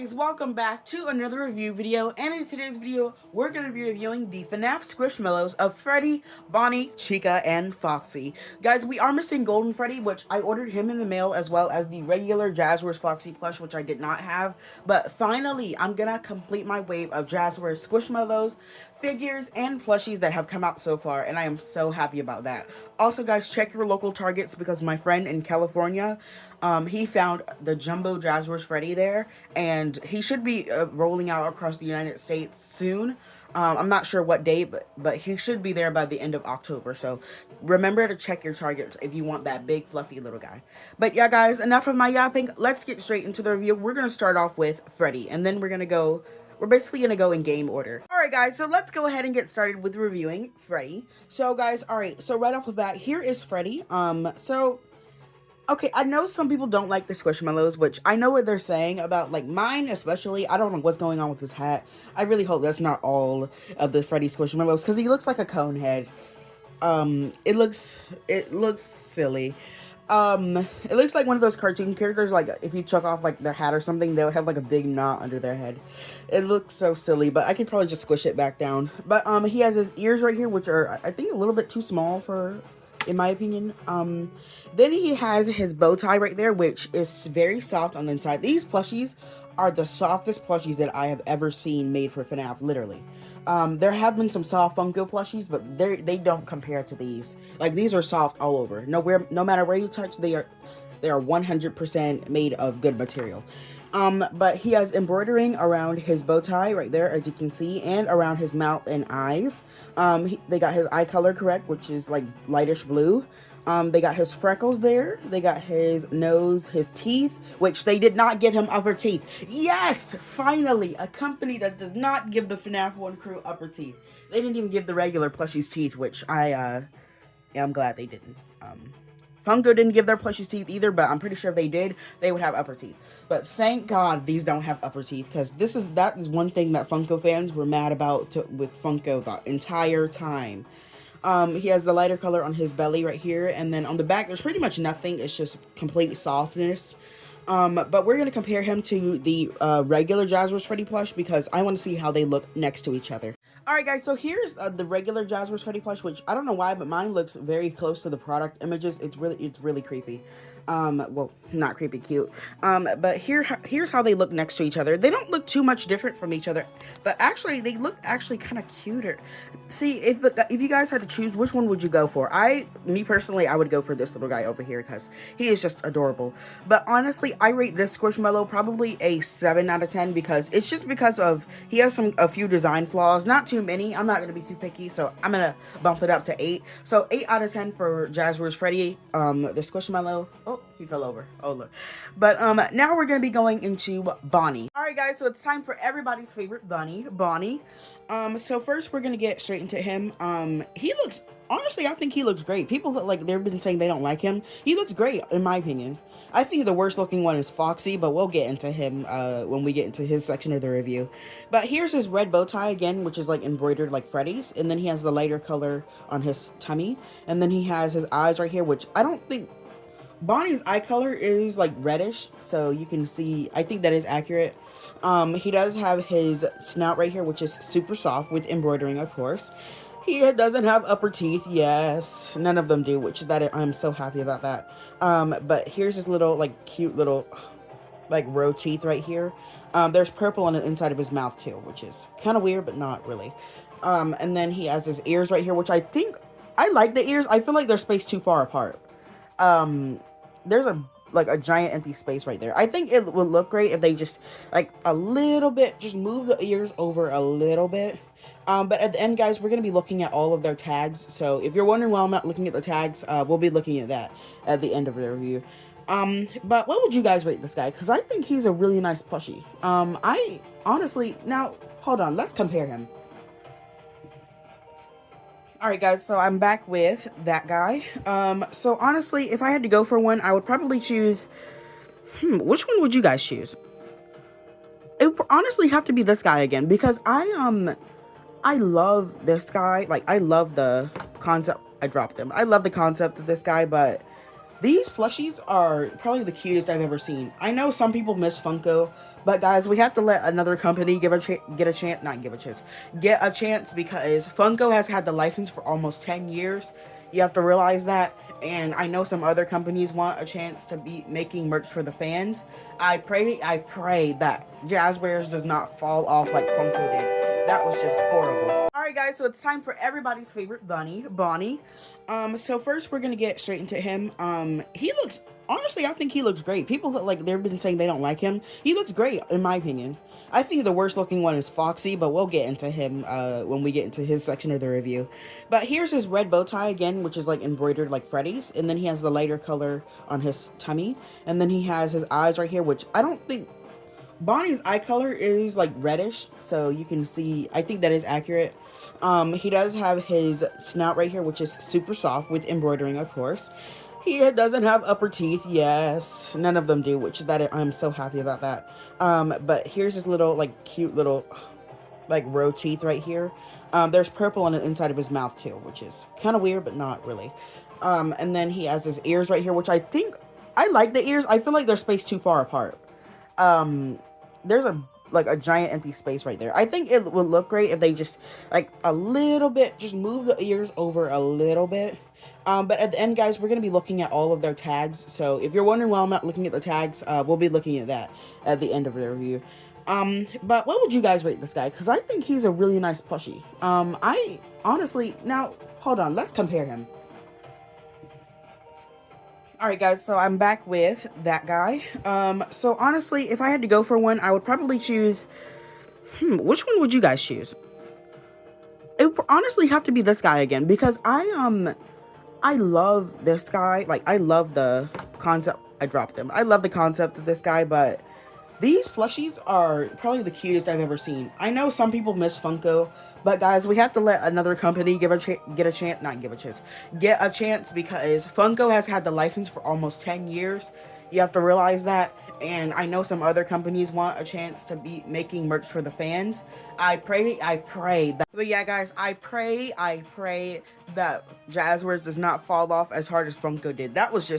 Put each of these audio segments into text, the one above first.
guys, welcome back to another review video, and in today's video we're going to be reviewing the Fnaf Squishmallows of Freddy, Bonnie, Chica, and Foxy. Guys, we are missing Golden Freddy, which I ordered him in the mail, as well as the regular Jazwares Foxy plush, which I did not have, but finally I'm going to complete my wave of Jazwares Squishmallows, figures, and plushies that have come out so far, and I am so happy about that. Also guys, check your local Targets, because my friend in California, he found the Jumbo Jazwares Freddy there, and he should be rolling out across the United States soon. I'm not sure what date, but he should be there by the end of October, so remember to check your Targets if you want that big fluffy little guy. But yeah guys, enough of my yapping, let's get straight into the review. We're going to start off with Freddy, and then we're basically going to go in game order. Alright guys, so let's go ahead and get started with reviewing Freddy. So guys, alright, so right off the bat, here is Freddy. Okay, I know some people don't like the Squishmallows, which I know what they're saying about, like, mine especially. I don't know what's going on with his hat. I really hope that's not all of the Freddy Squishmallows, because he looks like a cone head. It looks silly. It looks like one of those cartoon characters, like, if you took off, like, their hat or something, they'll have, like, a big knot under their head. It looks so silly, but I could probably just squish it back down. But, he has his ears right here, which are, I think, a little bit too small for, in my opinion. Then he has his bow tie right there, which is very soft on the inside. These plushies are the softest plushies that I have ever seen made for FNAF, literally. There have been some soft Funko plushies, but they don't compare to these. Like, these are soft all over. No matter where you touch, they are 100% made of good material. But he has embroidering around his bow tie right there, as you can see, and around his mouth and eyes. They got his eye color correct, which is like lightish blue. They got his freckles there. They got his nose, his teeth, which they did not give him upper teeth. Yes! Finally! A company that does not give the FNAF 1 crew upper teeth. They didn't even give the regular plushies teeth, which I'm glad they didn't. Funko didn't give their plushies teeth either, but I'm pretty sure if they did, they would have upper teeth. But thank God these don't have upper teeth, because that is one thing that Funko fans were mad about with Funko the entire time. He has the lighter color on his belly right here, and then on the back there's pretty much nothing. It's just complete softness. But we're going to compare him to the regular Jazwares Freddy plush, because I want to see how they look next to each other. Alright guys, so here's the regular Jazwares Freddy plush, which I don't know why, but mine looks very close to the product images. It's really creepy. Well, not creepy, cute. But here's how they look next to each other. They don't look too much different from each other, but actually they look actually kind of cuter. See, if you guys had to choose, which one would you go for? Me personally, I would go for this little guy over here, because he is just adorable. But honestly, I rate this Squishmallow probably a 7 out of 10, because it's just because of, he has a few design flaws, not too many. I'm not going to be too picky, so I'm going to bump it up to 8. So 8 out of 10 for Jazwares Freddy, the Squishmallow. Oh, he fell over. Oh, look. But now we're going to be going into Bonnie. Alright guys, so it's time for everybody's favorite Bonnie. So first we're going to get straight into him. He looks, honestly, I think he looks great. People like, they've been saying they don't like him. He looks great, in my opinion. I think the worst looking one is Foxy, but we'll get into him when we get into his section of the review. But here's his red bow tie again, which is like embroidered like Freddy's. And then he has the lighter color on his tummy. And then he has his eyes right here, which I don't think... Bonnie's eye color is like reddish, so you can see, I think that is accurate. He does have his snout right here, which is super soft with embroidering, of course. He doesn't have upper teeth, yes, none of them do, which is that I'm so happy about that. But here's his little, like, cute little, like, row teeth right here. There's purple on the inside of his mouth too, which is kind of weird, but not really. And then he has his ears right here, which I like the ears. I feel like they're spaced too far apart. There's a giant empty space right there. I think it would look great if they just, like, a little bit, just move the ears over a little bit. But at the end, guys, we're going to be looking at all of their tags. So if you're wondering why I'm not looking at the tags, we'll be looking at that at the end of the review. But what would you guys rate this guy? Because I think he's a really nice plushie. I honestly, now, hold on, let's compare him. Alright guys, so I'm back with that guy. So honestly, if I had to go for one, I would probably choose, which one would you guys choose? It would honestly have to be this guy again, because I love this guy. Like, I love the concept. I dropped him. I love the concept of this guy, but These plushies are probably the cutest I've ever seen. I know some people miss Funko, but guys, we have to let another company get a chance because Funko has had the license for almost 10 years. You have to realize that. And I know some other companies want a chance to be making merch for the fans. I pray that Jazwares does not fall off like Funko did. That was just horrible. Alright guys, so it's time for everybody's favorite bunny, Bonnie. So first we're gonna get straight into him. He looks, honestly, I think he looks great. People that, like, they've been saying they don't like him. He looks great, in my opinion. I think the worst looking one is Foxy, but we'll get into him when we get into his section of the review. But here's his red bow tie again, which is like embroidered like Freddy's. And then he has the lighter color on his tummy. And then he has his eyes right here, which I don't think... Bonnie's eye color is like reddish, so you can see, I think that is accurate. He does have his snout right here, which is super soft with embroidering, of course. He doesn't have upper teeth. Yes, none of them do, which is that I'm so happy about that. But here's his little, like, cute little, like, row teeth right here. There's purple on the inside of his mouth too, which is kind of weird, but not really. And then he has his ears right here, which I think, I like the ears. I feel like they're spaced too far apart. There's a giant empty space right there. I think it would look great if they just, like, a little bit, just move the ears over a little bit. But at the end, guys, we're going to be looking at all of their tags. So if you're wondering why I'm not looking at the tags, we'll be looking at that at the end of the review. But what would you guys rate this guy? Because I think he's a really nice plushie. I honestly, now, hold on, let's compare him. Alright guys, so I'm back with that guy. So honestly, if I had to go for one, I would probably choose... which one would you guys choose? It would honestly have to be this guy again, because I love this guy. Like, I love the concept. I dropped him. I love the concept of this guy, but these plushies are probably the cutest I've ever seen. I know some people miss Funko, but guys, we have to let another company get a chance because Funko has had the license for almost 10 years. You have to realize that. And I know some other companies want a chance to be making merch for the fans. I pray that, but yeah guys, I pray that Jazwares does not fall off as hard as Funko did. That was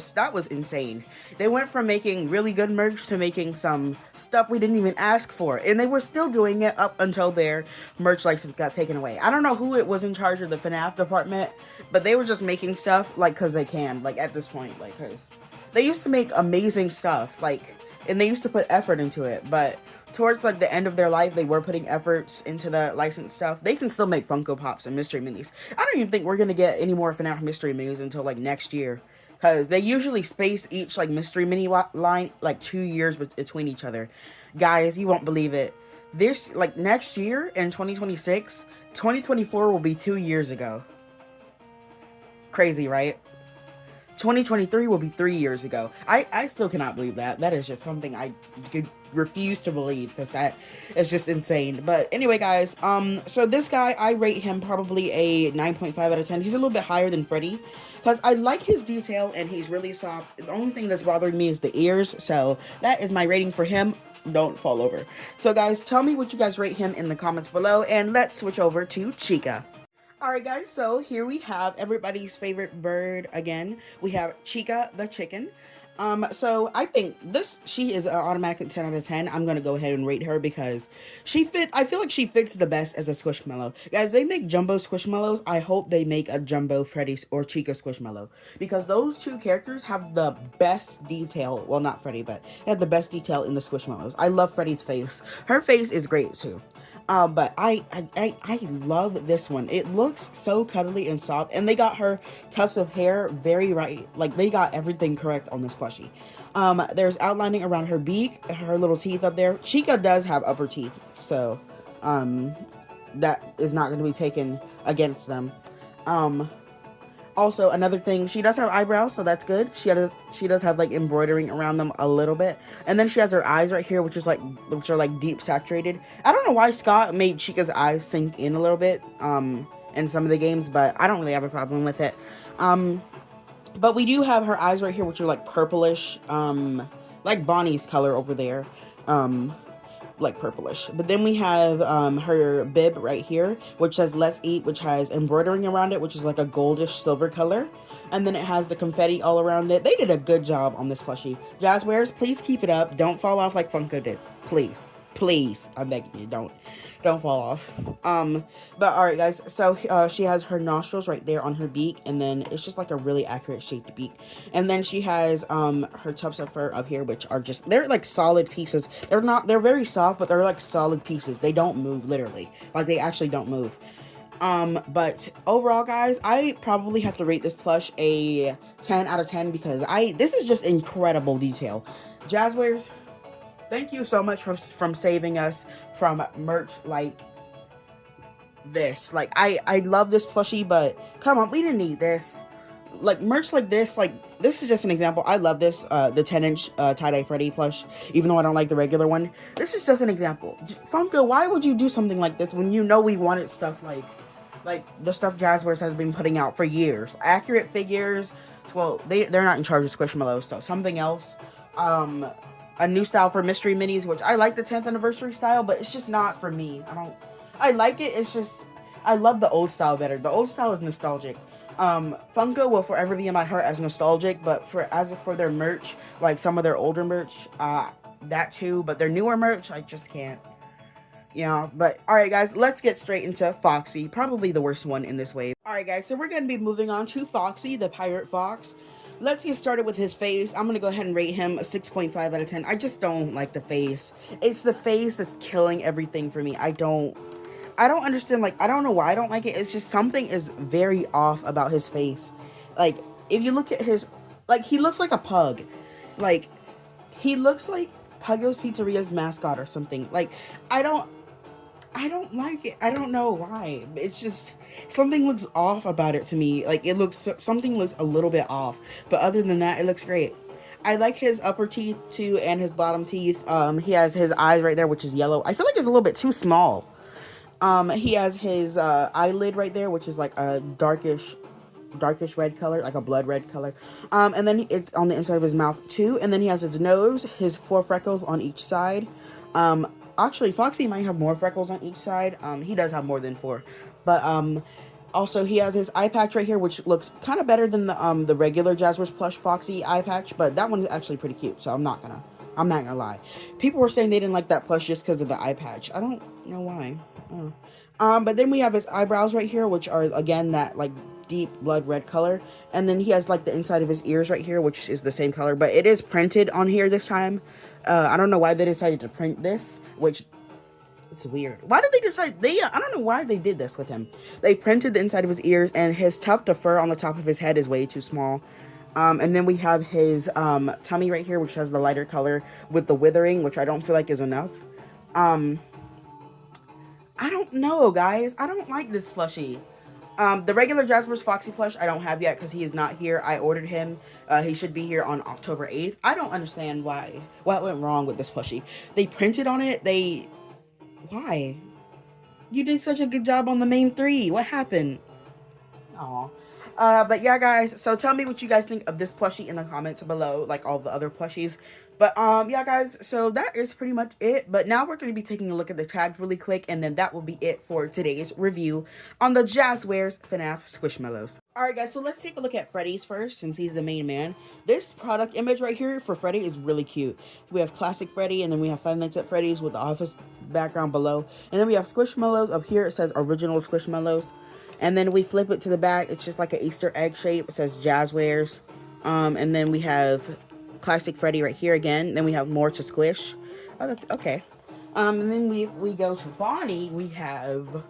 insane. They went from making really good merch to making some stuff we didn't even ask for, and they were still doing it up until their merch license got taken away. I don't know who it was in charge of the Fnaf department, but they were just making stuff, like, because they can, like, at this point, like, because they used to make amazing stuff, like, and they used to put effort into it, but towards, like, the end of their life, they were putting efforts into the licensed stuff. They can still make Funko Pops and Mystery Minis. I don't even think we're gonna get any more FNAF Mystery Minis until, like, next year, because they usually space each, like, Mystery Mini line, like, 2 years between each other. Guys, you won't believe it. This, like, next year, in 2026, 2024 will be 2 years ago. Crazy, right? 2023 will be 3 years ago. I still cannot believe that. That is just something I could refuse to believe, because that is just insane. But anyway, guys, so this guy, I rate him probably a 9.5 out of 10. He's a little bit higher than Freddy, because I like his detail, and he's really soft. The only thing that's bothering me is the ears, so that is my rating for him. Don't fall over. So, guys, tell me what you guys rate him in the comments below, and let's switch over to Chica. Alright guys, so here we have everybody's favorite bird again. We have Chica the chicken. So I think she is an automatic 10 out of 10. I'm gonna go ahead and rate her because I feel like she fits the best as a squishmallow. Guys, they make jumbo squishmallows. I hope they make a jumbo Freddy or Chica squishmallow, because those two characters have the best detail. Well, not Freddy, but they have the best detail in the squishmallows. I love Freddy's face. Her face is great too. But I love this one. It looks so cuddly and soft, and they got her tufts of hair very right. Like, they got everything correct on this plushie. There's outlining around her beak, her little teeth up there. Chica does have upper teeth, so that is not going to be taken against them. Also, another thing, she does have eyebrows, so that's good. She does have, like, embroidering around them a little bit. And then she has her eyes right here, which are like deep saturated. I don't know why Scott made Chica's eyes sink in a little bit in some of the games, but I don't really have a problem with it. But we do have her eyes right here, which are like purplish, like Bonnie's color over there. like purplish. But then we have her bib right here, which says let's eat, which has embroidering around it, which is like a goldish silver color. And then it has the confetti all around it. They did a good job on this plushie. Jazwares, please keep it up. Don't fall off like Funko did. Please. Please. I'm begging you, don't fall off. But alright guys, so she has her nostrils right there on her beak, and then it's just like a really accurate shaped beak. And then she has her tufts of fur up here, which are just, they're like solid pieces. They're very soft, but they're like solid pieces. They don't move, literally. Like, they actually don't move. But overall guys, I probably have to rate this plush a 10 out of 10 because this is just incredible detail. Jazwares, thank you so much from saving us from merch like this. Like, I love this plushie, but come on, we didn't need this. Like, merch like this is just an example. I love this, the 10-inch tie-dye Freddy plush, even though I don't like the regular one. This is just an example. Funko, why would you do something like this when you know we wanted stuff like the stuff Jazwares has been putting out for years? Accurate figures. Well, they're not in charge of Squishmallows, so something else. A new style for mystery minis, which I like the 10th anniversary style, but it's just not for me. I like it, it's just, I love the old style better. The old style is nostalgic. Funko will forever be in my heart as nostalgic, but as for their merch, like some of their older merch, that too, but their newer merch, I just can't. Yeah, but alright guys, let's get straight into Foxy, probably the worst one in this wave. Alright guys, so we're going to be moving on to Foxy, the pirate fox. Let's get started with his face. I'm going to go ahead and rate him a 6.5 out of 10. I just don't like the face. It's the face that's killing everything for me. I don't understand, like, I don't know why I don't like it. It's just something is very off about his face. Like, if you look at his, like, he looks like a pug. Like, he looks like Puggo's Pizzeria's mascot or something. Like, I don't like it. I don't know why. It's just, something looks off about it to me. Like, something looks a little bit off. But other than that, it looks great. I like his upper teeth too, and his bottom teeth. He has his eyes right there, which is yellow. I feel like it's a little bit too small. He has his eyelid right there, which is like a darkish red color, like a blood red color. And then it's on the inside of his mouth too. And then he has his nose, his 4 freckles on each side. Actually, Foxy might have more freckles on each side. He does have more than 4. But also he has his eye patch right here, which looks kind of better than the regular Jazwares plush Foxy eye patch. But that one's actually pretty cute, so I'm not gonna lie. People were saying they didn't like that plush just because of the eye patch. I don't know why. But then we have his eyebrows right here, which are again that like deep blood red color. And then he has like the inside of his ears right here, which is the same color, but it is printed on here this time. I don't know why they decided to print this, which it's weird. Why did they decide? I don't know why they did this with him. They printed the inside of his ears, and his tuft of fur on the top of his head is way too small. And then we have his tummy right here, which has the lighter color with the withering, which I don't feel like is enough. I don't know, guys. I don't like this plushie. The regular Jazwares Foxy plush I don't have yet because he is not here. I ordered him. He should be here on October 8th. I don't understand what went wrong with this plushie. They printed on it. Why? You did such a good job on the main 3. What happened? Aw. But yeah, guys, so tell me what you guys think of this plushie in the comments below, like all the other plushies. But yeah, guys, so that is pretty much it. But now we're going to be taking a look at the tags really quick, and then that will be it for today's review on the Jazwares FNAF Squishmallows. Alright, guys, so let's take a look at Freddy's first, since he's the main man. This product image right here for Freddy is really cute. We have classic Freddy, and then we have 5 Nights at Freddy's with the office background below. And then we have Squishmallows. Up here it says original Squishmallows. And then we flip it to the back. It's just like an Easter egg shape. It says Jazwares. And then we have classic Freddy right here again. Then we have more to squish. Oh, that's okay. And then we go to Bonnie. We have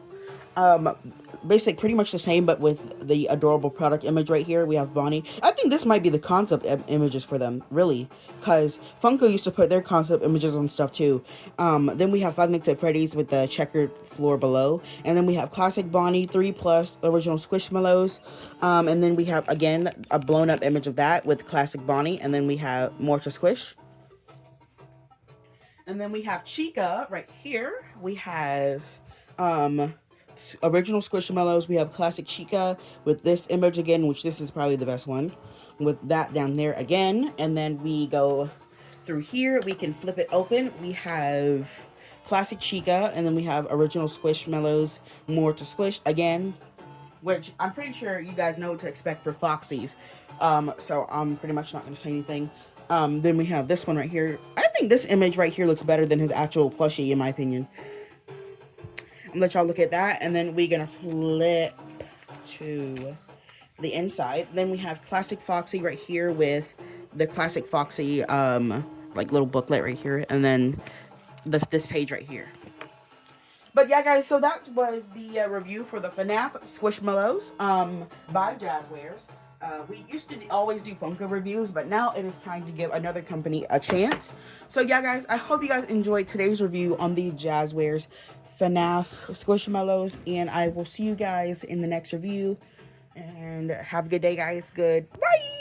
basically pretty much the same, but with the adorable product image right here. We have Bonnie. I think this might be the concept images for them, really, because Funko used to put their concept images on stuff too. Then we have 5 Nights at Freddy's with the checkered floor below, and then we have classic Bonnie, 3+ original Squishmallows, and then we have again a blown up image of that with classic Bonnie, and then we have more to squish. And then we have Chica right here. We have original Squishmallows. We have classic Chica with this image again, which this is probably the best one, with that down there again. And then we go through here. We can flip it open. We have classic Chica, and then we have original Squishmallows, more to squish again, which I'm pretty sure you guys know what to expect for Foxy's. So I'm pretty much not going to say anything. Then we have this one right here. I think this image right here looks better than his actual plushie, in my opinion. I'm gonna let y'all look at that, and then we're gonna flip to the inside. Then we have classic Foxy right here with the classic Foxy like little booklet right here, and then this page right here. But yeah, guys, so that was the review for the Fnaf Squishmallows by Jazwares. We used to always do Funko reviews, but now it is time to give another company a chance. So yeah, guys, I hope you guys enjoyed today's review on the Jazwares Fnaf Squishmallows, and I will see you guys in the next review. And have a good day, guys. Goodbye.